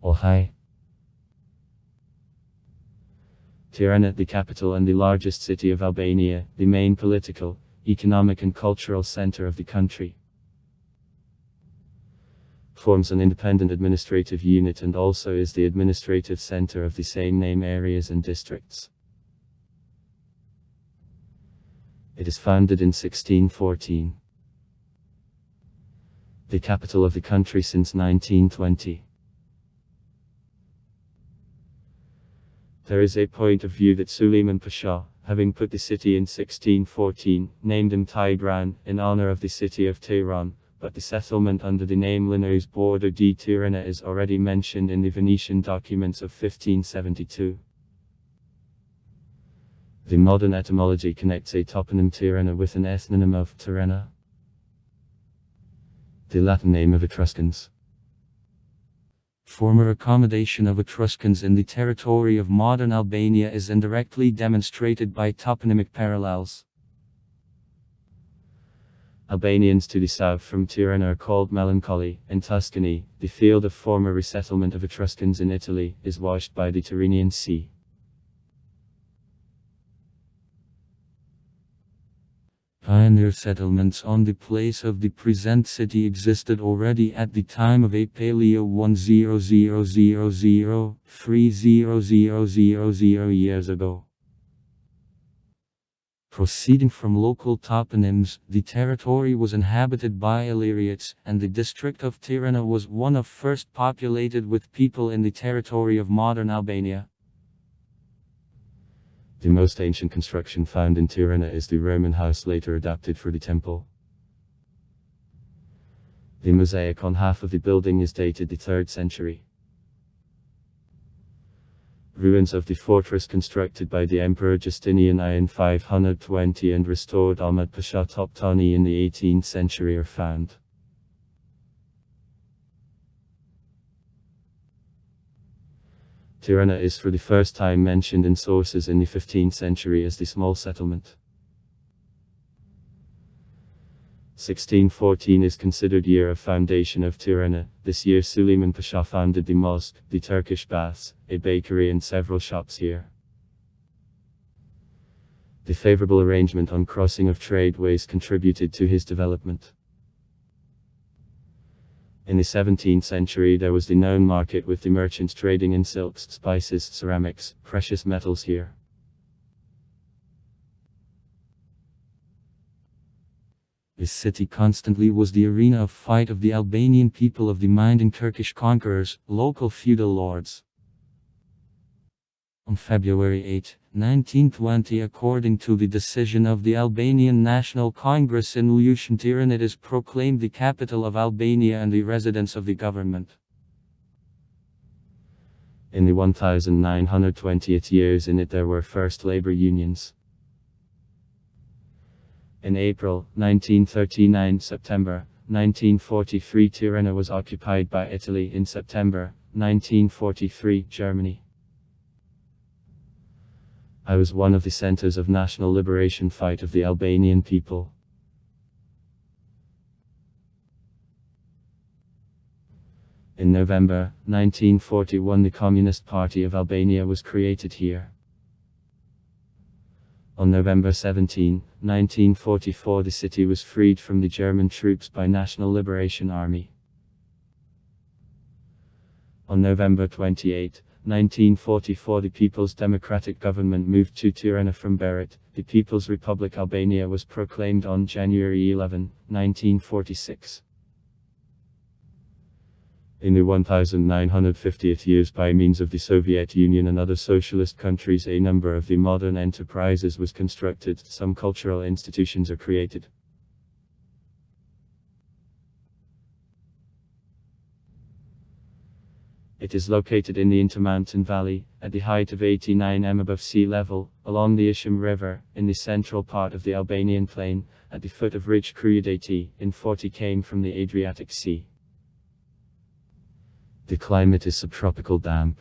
Ohio. Tirana, the capital and the largest city of Albania, the main political, economic and cultural center of the country. Forms an independent administrative unit and also is the administrative center of the same name areas and districts. It is founded in 1614. The capital of the country since 1920. There is a point of view that Suleiman Pasha, having put the city in 1614, named him Tigran, in honor of the city of Tirana, but the settlement under the name Linois border di Tirana is already mentioned in the Venetian documents of 1572. The modern etymology connects a toponym Tirana with an ethnonym of Tirana, the Latin name of Etruscans. Former accommodation of Etruscans in the territory of modern Albania is indirectly demonstrated by toponymic parallels. Albanians to the south from Tirana are called Melancholy. In Tuscany, the field of former resettlement of Etruscans in Italy is washed by the Tyrrhenian Sea. Pioneer settlements on the place of the present city existed already at the time of Paleo 1000-3000 years ago. Proceeding from local toponyms, the territory was inhabited by Illyrians, and the district of Tirana was one of first populated with people in the territory of modern Albania. The most ancient construction found in Tirana is the Roman house later adapted for the temple. The mosaic on half of the building is dated the 3rd century. Ruins of the fortress constructed by the Emperor Justinian I in 520 and restored Ahmad Pasha Toptani in the 18th century are found. Tirana is for the first time mentioned in sources in the 15th century as the small settlement. 1614 is considered year of foundation of Tirana. This year Suleiman Pasha founded the mosque, the Turkish baths, a bakery and several shops here. The favorable arrangement on crossing of tradeways contributed to his development. In the 17th century there was the known market with the merchants trading in silks, spices, ceramics, precious metals here. This city constantly was the arena of fight of the Albanian people of the minding Turkish conquerors, local feudal lords. On February 8, 1920, according to the decision of the Albanian National Congress in Lushan, Tirana is proclaimed the capital of Albania and the residence of the government. In the 1920th years in it there were first labor unions. In April 1939, September 1943 Tirana was occupied by Italy. In September 1943, Germany. I was one of the centers of national liberation fight of the Albanian people. In November 1941 the Communist Party of Albania was created here. On November 17, 1944 the city was freed from the German troops by National Liberation Army. On November 28, 1944 the People's Democratic Government moved to Tirana from Berat. The People's Republic Albania was proclaimed on January 11, 1946. In the 1950th years by means of the Soviet Union and other socialist countries a number of the modern enterprises was constructed, some cultural institutions are created. It is located in the Intermountain Valley, at the height of 89 m above sea level, along the Ishim River, in the central part of the Albanian plain, at the foot of ridge Kryadati, in 40 km from the Adriatic Sea. The climate is subtropical damp.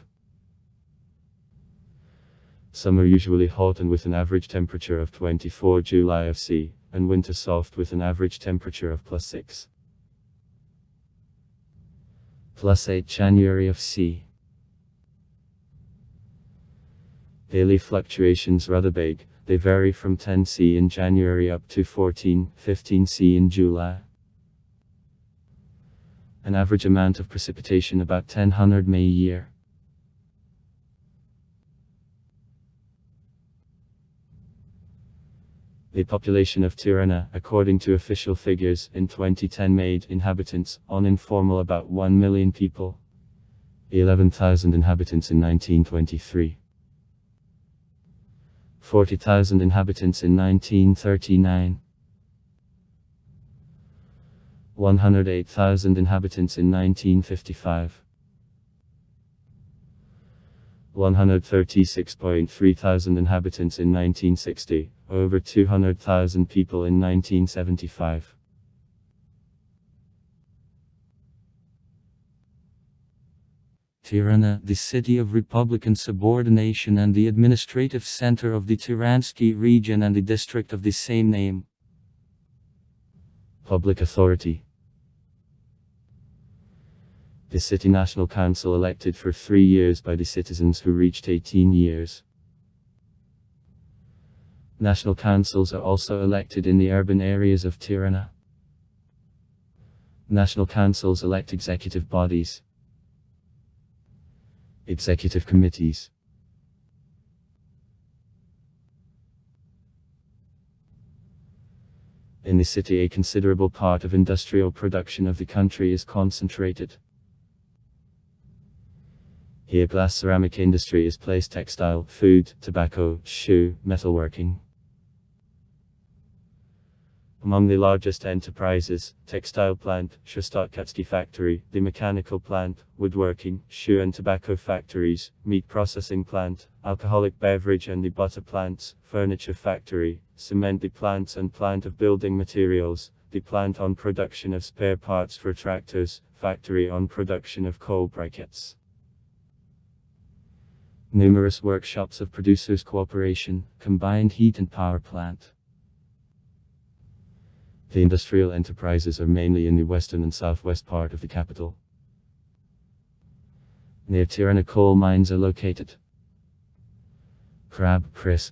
Summer usually hot and with an average temperature of 24 July of C, and winter soft with an average temperature of +6. +8 January of C. Daily fluctuations rather big, they vary from 10 C in January up to 15 C in July. An average amount of precipitation about 1000 May a year. The population of Tirana, according to official figures, in 2010 made inhabitants, on informal about 1 million people. 11,000 inhabitants in 1923. 40,000 inhabitants in 1939. 108,000 inhabitants in 1955. 136.3 thousand inhabitants in 1960, over 200,000 people in 1975. Tirana, the city of Republican subordination and the administrative center of the Tiransky region and the district of the same name. Public authority. The City National Council elected for 3 years by the citizens who reached 18 years. National councils are also elected in the urban areas of Tirana. National councils elect executive bodies. Executive committees. In the city, a considerable part of industrial production of the country is concentrated. Here glass ceramic industry is placed, textile, food, tobacco, shoe, metalworking. Among the largest enterprises, textile plant, Shostatkatski factory, the mechanical plant, woodworking, shoe and tobacco factories, meat processing plant, alcoholic beverage and the butter plants, furniture factory, cement the plants and plant of building materials, the plant on production of spare parts for tractors, factory on production of coal briquettes. Numerous workshops of producers' cooperation, combined heat and power plant. The industrial enterprises are mainly in the western and southwest part of the capital. Near Tirana coal mines are located. Krab Prisk.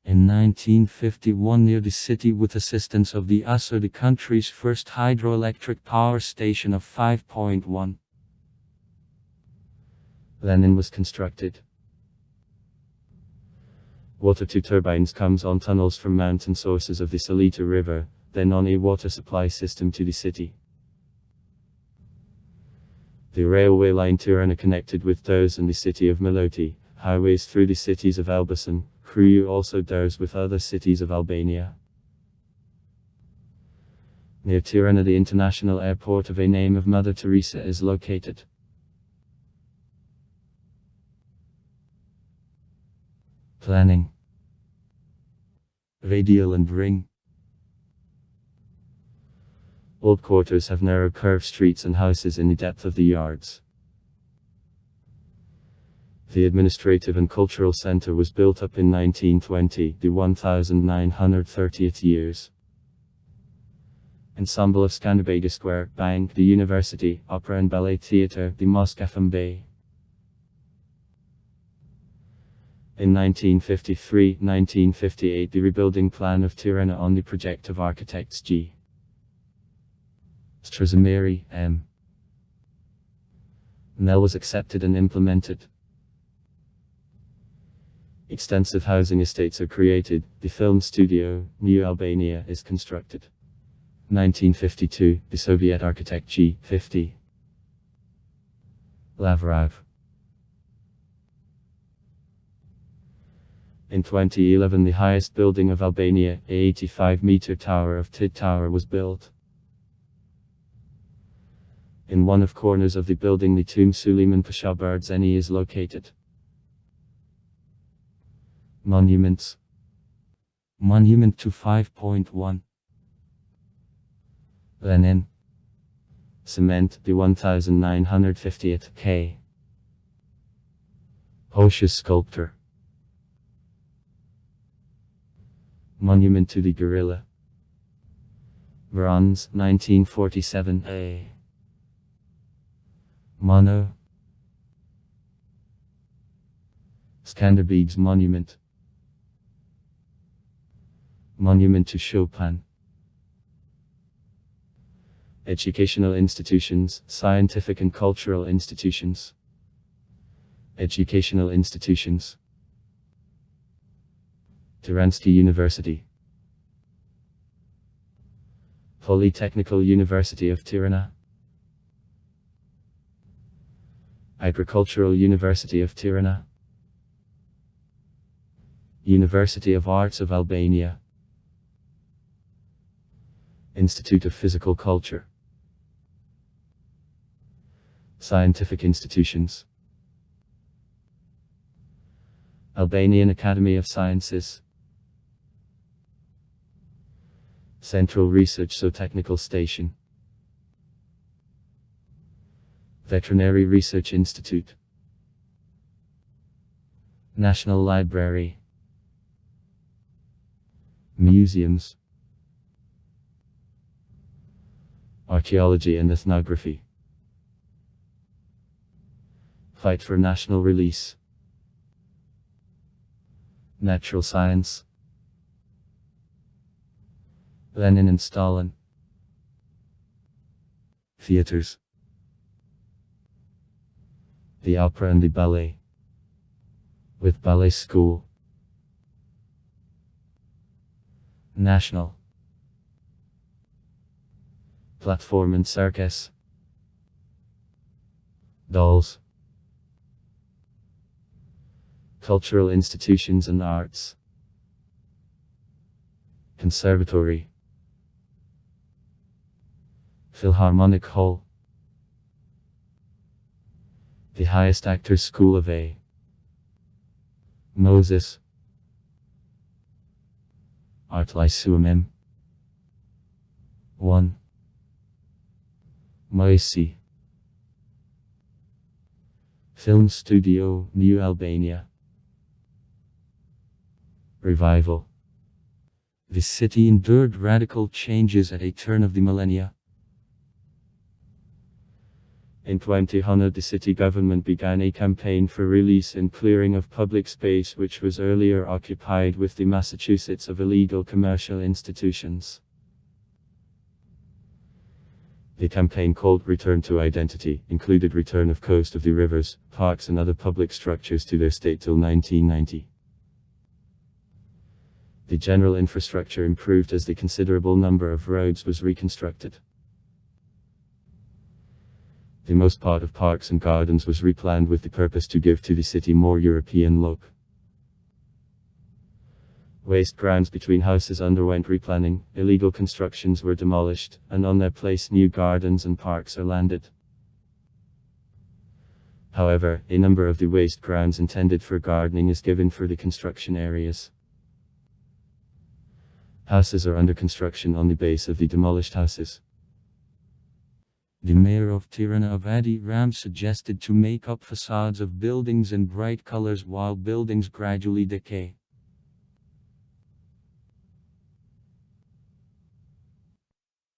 In 1951, near the city, with assistance of the USR, the country's first hydroelectric power station of 5.1 Lenin was constructed. Water to turbines comes on tunnels from mountain sources of the Salita River, then on a water supply system to the city. The railway line Tirana connected with those in the city of Miloti, highways through the cities of Elbasan, Kruju also those with other cities of Albania. Near Tirana the international airport of a name of Mother Teresa is located. Planning. Radial and ring. Old quarters have narrow curved streets and houses in the depth of the yards. The administrative and cultural center was built up in 1920, the 1930th years. Ensemble of Skanderbeg Square, Bank, the University, Opera and Ballet Theatre, the Mosque FMB. In 1953-1958 the rebuilding plan of Tirana on the project of architects G. Strazimiri, M. Nell was accepted and implemented. Extensive housing estates are created, the film studio, New Albania, is constructed. 1952, the Soviet architect G. 50. Lavrov. In 2011 the highest building of Albania, a 85-meter tower of Tid Tower was built. In one of corners of the building the tomb Suleiman Pasha Bardzeni is located. Monuments. Monument to 5.1 Lenin. Cement, the 1950th K. Hosha's sculptor. Monument to the Gorilla. Bronze, 1947 A. Mono. Skanderbeg's Monument. Monument to Chopin. Educational institutions, scientific and cultural institutions. Educational institutions. Tiransky University. Polytechnical University of Tirana. Agricultural University of Tirana. University of Arts of Albania. Institute of Physical Culture. Scientific institutions. Albanian Academy of Sciences. Central Research Technical Station. Veterinary Research Institute. National Library. Museums. Archaeology and Ethnography. Fight for national release. Natural science. Lenin and Stalin. Theaters. The opera and the ballet. With ballet school. National. Platform and circus. Dolls. Cultural institutions and arts. Conservatory. Philharmonic Hall. The highest actors' school of A. Moses. Art Lyceum M. 1. Moisi. Film Studio, New Albania. Revival. The city endured radical changes at a turn of the millennia. In 2000, the city government began a campaign for release and clearing of public space which was earlier occupied with the Massachusetts of illegal commercial institutions. The campaign called Return to Identity, included return of coast of the rivers, parks and other public structures to their state till 1990. The general infrastructure improved as the considerable number of roads was reconstructed. The most part of parks and gardens was replanned with the purpose to give to the city more European look. Waste grounds between houses underwent replanning, illegal constructions were demolished, and on their place new gardens and parks are landed. However, a number of the waste grounds intended for gardening is given for the construction areas. Houses are under construction on the base of the demolished houses. The mayor of Tirana Adi Ram suggested to make up facades of buildings in bright colors while buildings gradually decay.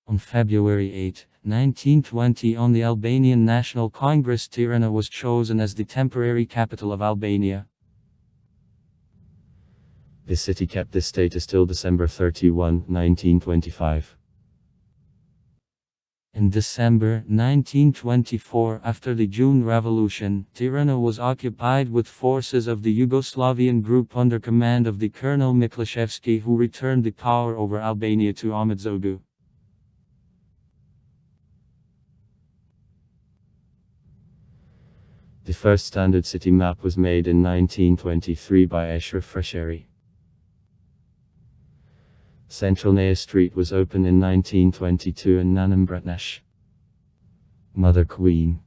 On February 8, 1920, on the Albanian National Congress, Tirana was chosen as the temporary capital of Albania. The city kept this status till December 31, 1925. In December 1924, after the June Revolution, Tirana was occupied with forces of the Yugoslavian group under command of the Colonel Miklashevski, who returned the power over Albania to Ahmet Zogu. The first standard city map was made in 1923 by Ashraf Fresheri. Central Naya Street was opened in 1922 and Nanam Bratnash, Mother Queen,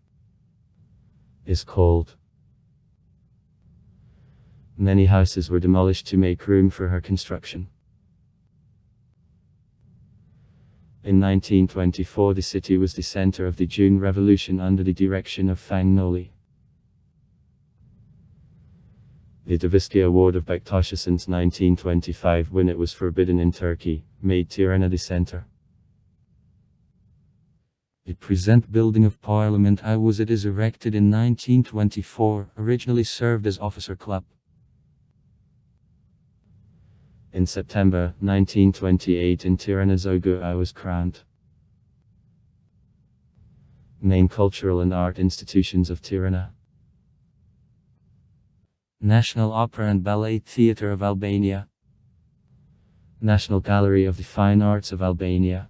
is called. Many houses were demolished to make room for her construction. In 1924 the city was the center of the June Revolution under the direction of Fangnoli. The Davisky Award of Bektashi since 1925, when it was forbidden in Turkey, made Tirana the center. The present building of Parliament it is erected in 1924, originally served as Officer Club. In September 1928 in Tirana I was crowned. Main cultural and art institutions of Tirana: National Opera and Ballet Theatre of Albania, National Gallery of the Fine Arts of Albania.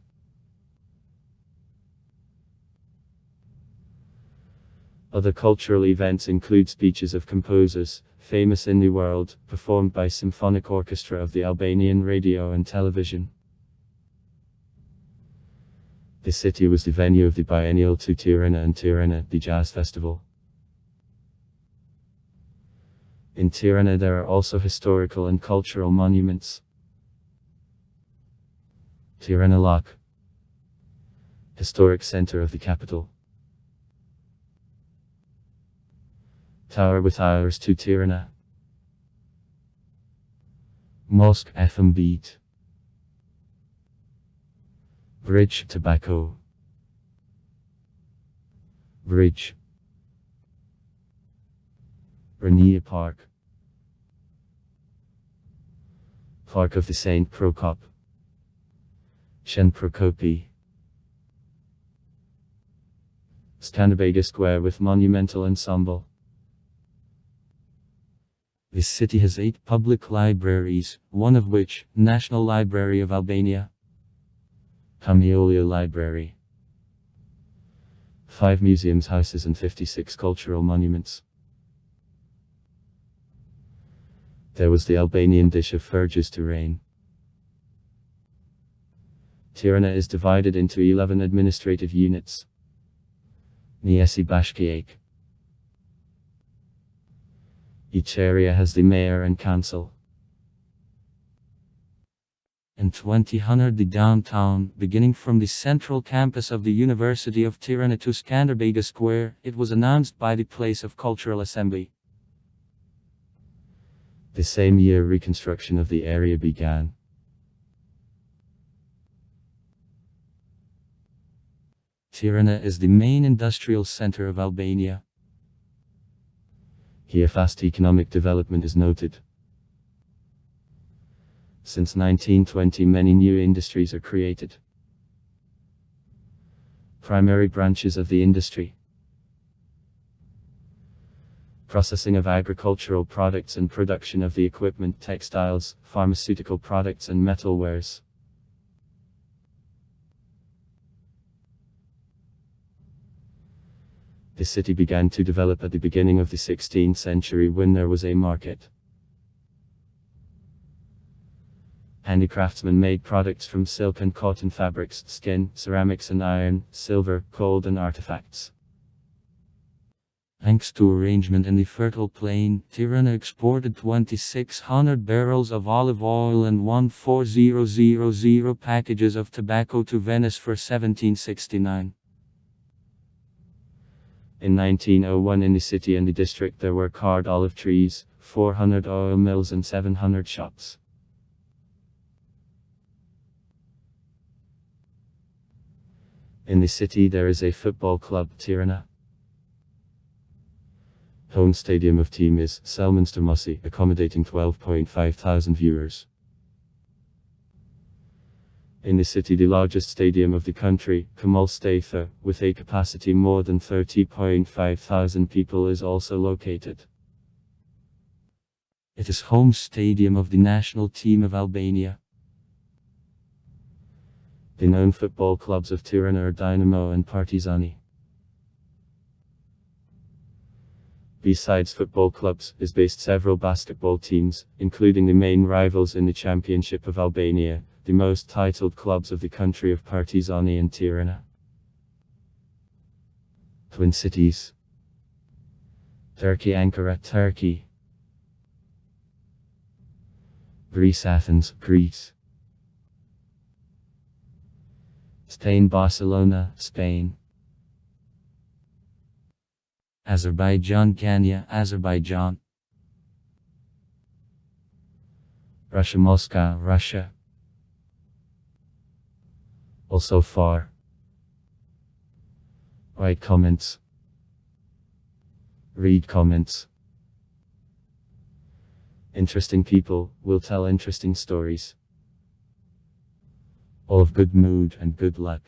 Other cultural events include speeches of composers famous in the world, performed by Symphonic Orchestra of the Albanian radio and television. The city was the venue of the biennial to Tirana and Tirana, the Jazz Festival. In Tirana there are also historical and cultural monuments. Tirana Lock, historic center of the capital. Tower with hours to Tirana. Mosque FM Beat. Bridge Tobacco. Bridge. Rania Park. Park of the Saint Prokop. Shen Prokopi. Skanderbega Square with monumental ensemble. This city has 8 public libraries, one of which, National Library of Albania. Camiolia Library. 5 museums, houses and 56 cultural monuments. There was the Albanian dish of Fergus Terrain. Tirana is divided into 11 administrative units. Niesi Bashkiake. Each area has the mayor and council. In 2000 the downtown, beginning from the central campus of the University of Tirana to Skanderbega Square, it was announced by the place of cultural assembly. The same year reconstruction of the area began. Tirana is the main industrial center of Albania. Here fast economic development is noted. Since 1920 many new industries are created. Primary branches of the industry: processing of agricultural products and production of the equipment, textiles, pharmaceutical products and metalwares. The city began to develop at the beginning of the 16th century when there was a market. Handicraftsmen made products from silk and cotton fabrics, skin, ceramics and iron, silver, gold and artifacts. Thanks to arrangement in the fertile plain, Tirana exported 2,600 barrels of olive oil and 14000 packages of tobacco to Venice for 1769. In 1901 in the city and the district there were carved olive trees, 400 oil mills and 700 shops. In the city there is a football club, Tirana. Home stadium of team is Selminster Musi, accommodating 12.5 thousand viewers. In the city the largest stadium of the country, Kemal Stafa, with a capacity more than 30.5 thousand people is also located. It is home stadium of the national team of Albania. The known football clubs of Tirana are Dynamo and Partizani. Besides football clubs, is based several basketball teams, including the main rivals in the Championship of Albania, the most titled clubs of the country of Partizani and Tirana. Twin cities: Turkey Ankara, Turkey. Greece Athens, Greece. Spain Barcelona, Spain. Azerbaijan Konya, Azerbaijan. Russia Moscow, Russia. Also far. Write comments. Read comments. Interesting people will tell interesting stories. All of good mood and good luck.